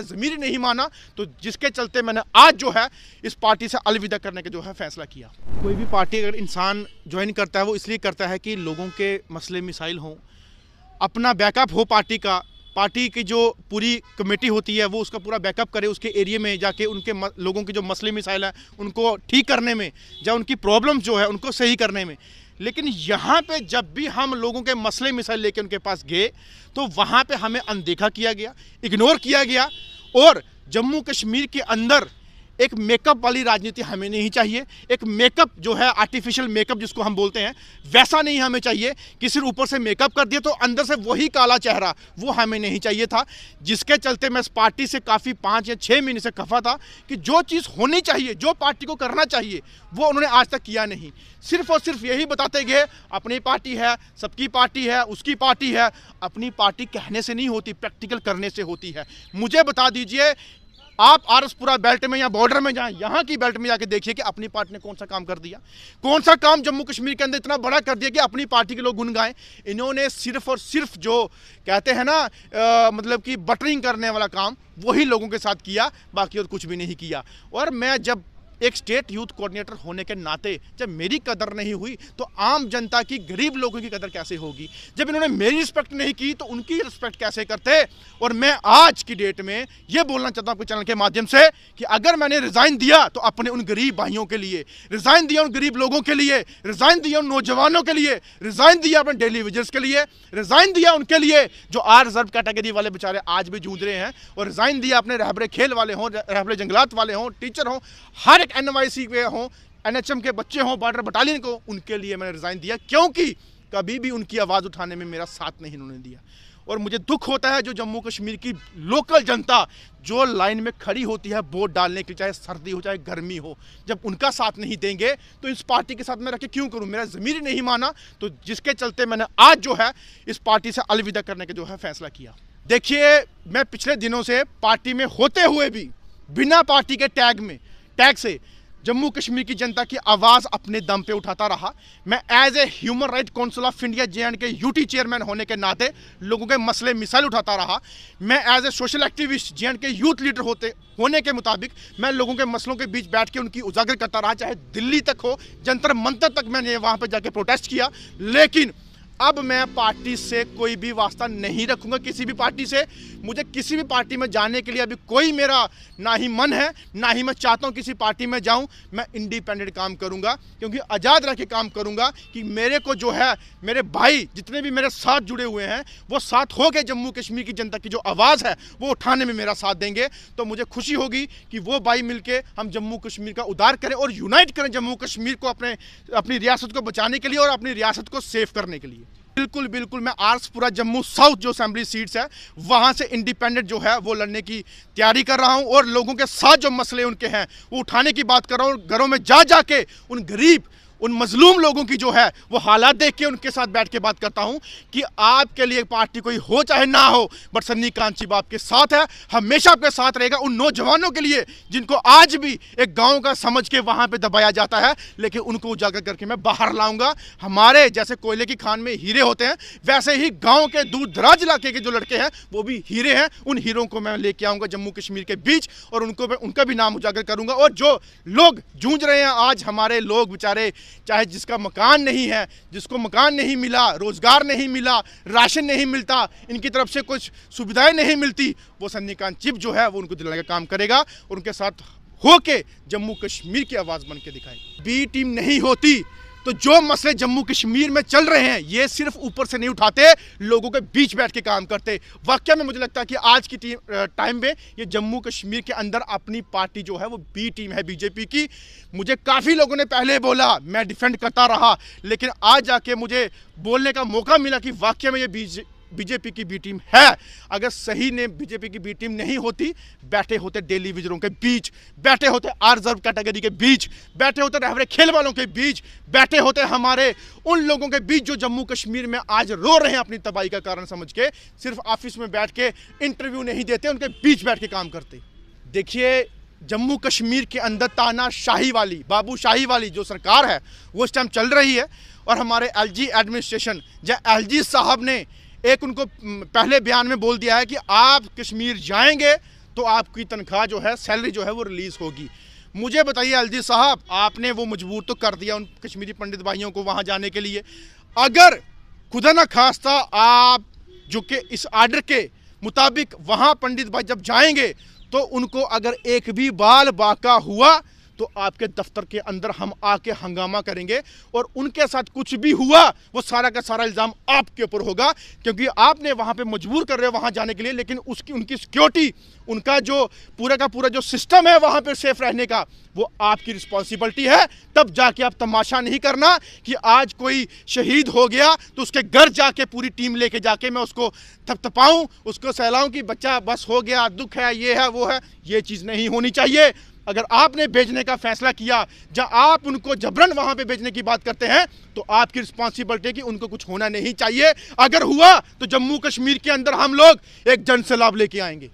ज़मीर ही नहीं माना, तो जिसके चलते मैंने आज जो है इस पार्टी से अलविदा करने का जो है फैसला किया। कोई भी पार्टी अगर इंसान ज्वाइन करता है वो इसलिए करता है कि लोगों के मसले मिसाइल हों, अपना बैकअप हो पार्टी का, पार्टी की जो पूरी कमेटी होती है वो उसका पूरा बैकअप करे, उसके एरिया में जाके उनके लोगों के जो मसले मिसाइल हैं उनको ठीक करने में, या उनकी प्रॉब्लम्स जो है उनको सही करने में। लेकिन यहाँ पे जब भी हम लोगों के मसले मिसाइल लेके उनके पास गए तो वहाँ पे हमें अनदेखा किया गया, इग्नोर किया गया। और जम्मू कश्मीर के अंदर एक मेकअप वाली राजनीति हमें नहीं चाहिए। एक मेकअप जो है, आर्टिफिशियल मेकअप जिसको हम बोलते हैं, वैसा नहीं हमें चाहिए कि सिर्फ ऊपर से मेकअप कर दिया तो अंदर से वही काला चेहरा, वो हमें नहीं चाहिए था। जिसके चलते मैं इस पार्टी से काफ़ी 5 या 6 महीने से खफा था कि जो चीज़ होनी चाहिए, जो पार्टी को करना चाहिए, वो उन्होंने आज तक किया नहीं। सिर्फ और सिर्फ यही बताते गए अपनी पार्टी है, सबकी पार्टी है, उसकी पार्टी है। अपनी पार्टी कहने से नहीं होती, प्रैक्टिकल करने से होती है। मुझे बता दीजिए, आप आरएसपुरा बेल्ट में या बॉर्डर में जाएं, यहाँ की बेल्ट में जाके देखिए कि अपनी पार्टी ने कौन सा काम कर दिया, कौन सा काम जम्मू कश्मीर के अंदर इतना बड़ा कर दिया कि अपनी पार्टी के लोग गुन गाएं। इन्होंने सिर्फ और सिर्फ जो कहते हैं ना मतलब कि बटरिंग करने वाला काम वही लोगों के साथ किया, बाकी और कुछ भी नहीं किया। और मैं जब एक स्टेट यूथ कोऑर्डिनेटर होने के नाते जब मेरी कदर नहीं हुई तो आम जनता की, गरीब लोगों की कदर कैसे होगी? जब इन्होंने मेरी रिस्पेक्ट नहीं की तो उनकी रिस्पेक्ट कैसे करते? और मैं आज की डेट में ये बोलना चाहता हूँ आपके चैनल के माध्यम से कि अगर मैंने रिज़ाइन दिया तो अपने उन गरीब भाइयों के लिए, रिज़ाइन दिया उन गरीब लोगों के लिए, रिज़ाइन दिया उन नौजवानों के लिए, रिज़ाइन दिया अपने डेली वेजर्स के लिए, रिज़ाइन दिया उनके लिए जो आज रिजर्व कैटेगरी वाले बेचारे आज भी जूझ रहे हैं, और रिज़ाइन दिया अपने रहबरे खेल वाले हों, रहबरे जंगलात वाले हों, टीचर हों, हर NYC के हों, NHM के बच्चे हों, बॉर्डर बटालियन को, उनके लिए मैंने रिज़ाइन दिया, क्योंकि कभी भी उनकी आवाज़ उठाने में मेरा साथ नहीं उन्होंने दिया। और मुझे दुख होता है जो जम्मू कश्मीर की लोकल जनता जो लाइन में खड़ी होती है वोट डालने के लिए, चाहे सर्दी हो चाहे गर्मी हो, जब उनका साथ नहीं देंगे तो इस पार्टी के साथ मैं रख के क्यों करूं? मेरा ज़मीर ही नहीं माना, तो जिसके चलते मैंने आज जो है इस पार्टी से अलविदा करने का जो है फैसला किया। देखिए, मैं पिछले दिनों से पार्टी में होते हुए भी बिना पार्टी के टैग से जम्मू कश्मीर की जनता की आवाज़ अपने दम पे उठाता रहा। मैं as a human right council of India J&K UT chairman होने के नाते लोगों के मसले मिसाइल उठाता रहा। मैं as a social activist J&K youth leader होने के मुताबिक मैं लोगों के मसलों के बीच बैठ के उनकी उजागर करता रहा, चाहे दिल्ली तक हो, जंतर मंतर तक मैंने वहाँ पर जाके प्रोटेस्ट किया। लेकिन अब मैं पार्टी से कोई भी वास्ता नहीं रखूंगा, किसी भी पार्टी से। मुझे किसी भी पार्टी में जाने के लिए अभी कोई मेरा ना ही मन है, ना ही मैं चाहता हूं किसी पार्टी में जाऊं। मैं इंडिपेंडेंट काम करूंगा, क्योंकि आज़ाद रह के काम करूंगा कि मेरे को जो है, मेरे भाई जितने भी मेरे साथ जुड़े हुए हैं वो साथ हो के जम्मू कश्मीर की जनता की जो आवाज़ है वो उठाने में मेरा साथ देंगे। तो मुझे खुशी होगी कि वो भाई मिलके हम जम्मू कश्मीर का उद्धार करें और यूनाइट करें जम्मू कश्मीर को अपनी रियासत को बचाने के लिए और अपनी रियासत को सेव करने के लिए। बिल्कुल बिल्कुल, मैं आरएसपुरा जम्मू साउथ जो असेंबली सीट्स है वहां से इंडिपेंडेंट जो है वो लड़ने की तैयारी कर रहा हूं, और लोगों के साथ जो मसले उनके हैं वो उठाने की बात कर रहा हूं। घरों में जाके उन गरीब, उन मजलूम लोगों की जो है वो हालात देख के उनके साथ बैठ के बात करता हूं कि आपके लिए पार्टी कोई हो चाहे ना हो, बट सन्नी कांची आपके साथ है, हमेशा आपके साथ रहेगा। उन नौजवानों के लिए जिनको आज भी एक गांव का समझ के वहां पे दबाया जाता है, लेकिन उनको उजागर करके मैं बाहर लाऊंगा। हमारे जैसे कोयले की खान में हीरे होते हैं, वैसे ही गाँव के दूर दराज इलाके के जो लड़के हैं वो भी हीरे हैं। उन हीरों को मैं लेके आऊँगा जम्मू कश्मीर के बीच, और उनका भी नाम उजागर करूँगा। और जो लोग जूझ रहे हैं आज, हमारे लोग बेचारे, चाहे जिसका मकान नहीं है, जिसको मकान नहीं मिला, रोजगार नहीं मिला, राशन नहीं मिलता, इनकी तरफ से कुछ सुविधाएं नहीं मिलती, वो सन्नी कांची जो है वो उनको दिलाने का काम करेगा और उनके साथ होके जम्मू कश्मीर की आवाज़ बन के दिखाएगा। बी टीम नहीं होती तो जो मसले जम्मू कश्मीर में चल रहे हैं ये सिर्फ ऊपर से नहीं उठाते, लोगों के बीच बैठ के काम करते। वाकई में मुझे लगता है कि आज की टाइम में ये जम्मू कश्मीर के अंदर अपनी पार्टी जो है वो बी टीम है बीजेपी की। मुझे काफ़ी लोगों ने पहले बोला, मैं डिफेंड करता रहा, लेकिन आज जाके मुझे बोलने का मौका मिला कि वाकई में ये बीजेपी की बी टीम है। अगर सही ने बीजेपी की बी टीम नहीं होती, बैठे होते डेली विजरों के बीच, बैठे होते रिजर्व कैटेगरी के बीच, बैठे होते रहबरे खेल वालों के बीच, बैठे होते हमारे उन लोगों के बीच जो जम्मू कश्मीर में आज रो रहे हैं अपनी तबाही का कारण समझ के, सिर्फ ऑफिस में बैठ के इंटरव्यू नहीं देते, उनके बीच बैठ के काम करते। देखिए, जम्मू कश्मीर के अंदर तानाशाही वाली, बाबूशाही वाली जो सरकार है वो इस टाइम चल रही है। और हमारे LG एडमिनिस्ट्रेशन या LG साहब ने एक उनको पहले बयान में बोल दिया है कि आप कश्मीर जाएंगे तो आपकी तनख्वाह जो है, सैलरी जो है वो रिलीज़ होगी। मुझे बताइए अलजी साहब, आपने वो मजबूर तो कर दिया उन कश्मीरी पंडित भाइयों को वहाँ जाने के लिए। अगर खुदा ना खास्ता आप जो कि इस आर्डर के मुताबिक वहाँ पंडित भाई जब जाएंगे तो उनको अगर एक भी बाल बाका हुआ तो आपके दफ्तर के अंदर हम आके हंगामा करेंगे और उनके साथ कुछ भी हुआ वो सारा का सारा इल्ज़ाम आपके ऊपर होगा, क्योंकि आपने वहाँ पे मजबूर कर रहे हो वहाँ जाने के लिए, लेकिन उनकी सिक्योरिटी, उनका जो पूरा का पूरा जो सिस्टम है वहाँ पे सेफ रहने का, वो आपकी रिस्पॉन्सिबिलिटी है। तब जाके आप तमाशा नहीं करना कि आज कोई शहीद हो गया तो उसके घर जाके पूरी टीम लेके जाके मैं उसको थपथपाऊं, उसको सहलाऊं कि बच्चा बस हो गया, दुख है, ये है वो है। ये चीज़ नहीं होनी चाहिए। अगर आपने भेजने का फैसला किया, जहां आप उनको जबरन वहां पे भेजने की बात करते हैं, तो आपकी रिस्पॉन्सिबिलिटी है कि उनको कुछ होना नहीं चाहिए। अगर हुआ तो जम्मू कश्मीर के अंदर हम लोग एक जन सैलाब लेके आएंगे।